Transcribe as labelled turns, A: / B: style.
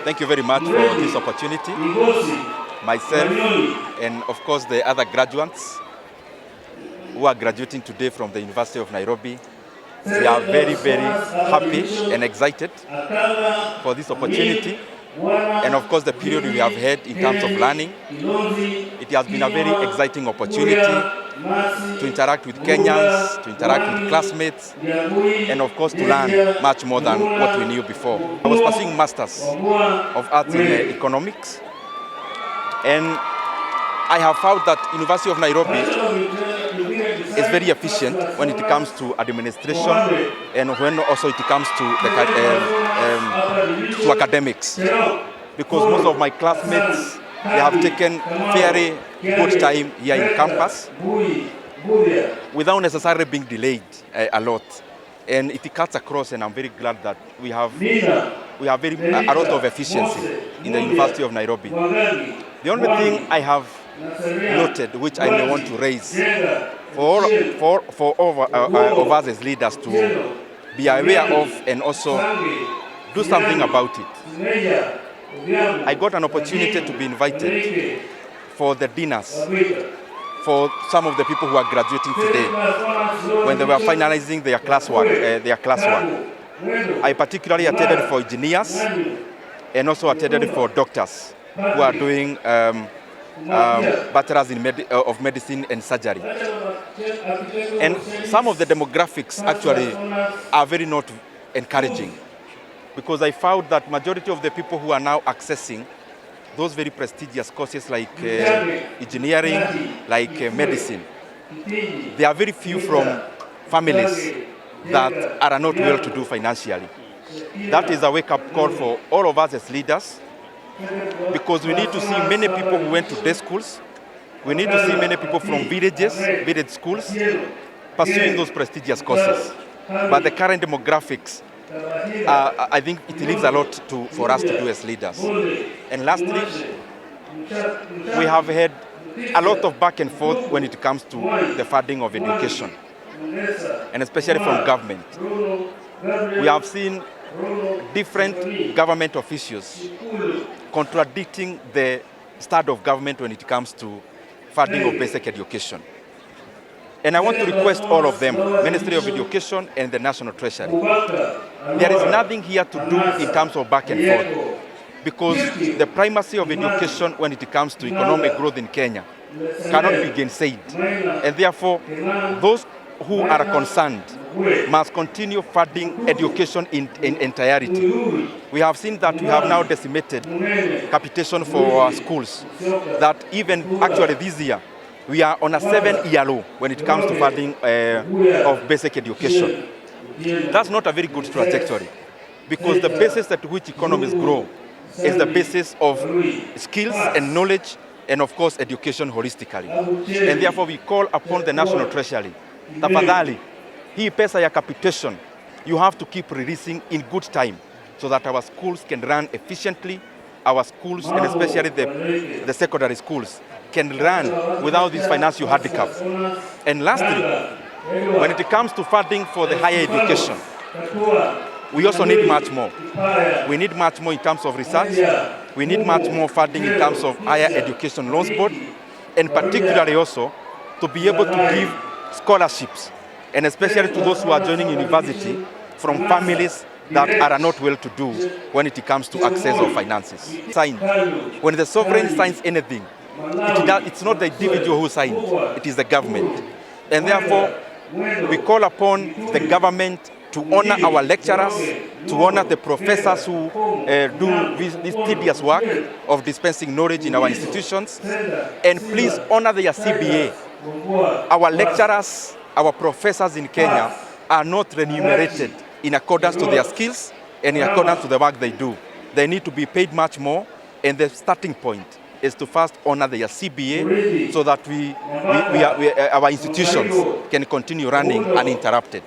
A: Thank you very much for this opportunity. Myself and of course the other graduates who are graduating today from the University of Nairobi, we are very, very happy and excited for this opportunity. And of course the period we have had in terms of learning, it has been a very exciting opportunity to interact with Kenyans, to interact with classmates, and of course to learn much more than what we knew before. I was pursuing Masters of Arts in Economics, and I have found that University of Nairobi is very efficient when it comes to administration and when also it comes to academics. Because most of my classmates, they have taken very good time here in campus without necessarily being delayed a lot. And it cuts across, and I'm very glad that we have a lot of efficiency in the University of Nairobi. The only thing I have noted, which I may want to raise for all of us as leaders to be aware of and also do something about it. I got an opportunity to be invited for the dinners for some of the people who are graduating today when they were finalizing their classwork. I particularly attended for engineers and also attended for doctors who are doing bachelors of medicine and surgery. And some of the demographics actually are very not encouraging, because I found that majority of the people who are now accessing those very prestigious courses like engineering, like medicine, there are very few from families that are not well-to-do financially. That is a wake-up call for all of us as leaders, because we need to see many people who went to day schools. We need to see many people from villages, village schools, pursuing those prestigious courses. But the current demographics, I think it leaves a lot for us to do as leaders. And lastly, we have had a lot of back and forth when it comes to the funding of education, and especially from government. We have seen different government officials contradicting the start of government when it comes to funding of basic education. And I want to request all of them, Ministry of Education and the National Treasury. There is nothing here to do in terms of back and forth, because the primacy of education when it comes to economic growth in Kenya cannot be gainsaid. And therefore, those who are concerned must continue funding education in entirety. We have seen that we have now decimated capitation for our schools, that even actually this year, we are on a 7-year low when it comes to funding of basic education. That's not a very good trajectory, because the basis at which economies grow is the basis of skills and knowledge, and of course education holistically. And therefore we call upon the National Treasury, tafadhali, hii pesa ya capitation, you have to keep releasing in good time so that our schools can run efficiently, our schools, and especially the secondary schools, can run without this financial handicap. And lastly, when it comes to funding for the higher education, we also need much more. We need much more in terms of research. We need much more funding in terms of higher education loans board, and particularly also to be able to give scholarships, and especially to those who are joining university from families that are not well-to-do when it comes to access of finances. When the sovereign signs anything, it's not the individual who signs, it is the government. And therefore, we call upon the government to honor our lecturers, to honor the professors who do this tedious work of dispensing knowledge in our institutions, and please honor their CBA. Our lecturers, our professors in Kenya are not remunerated in accordance to their skills and in accordance to the work they do. They need to be paid much more, and the starting point is to first honor their CBA so that our institutions can continue running uninterrupted.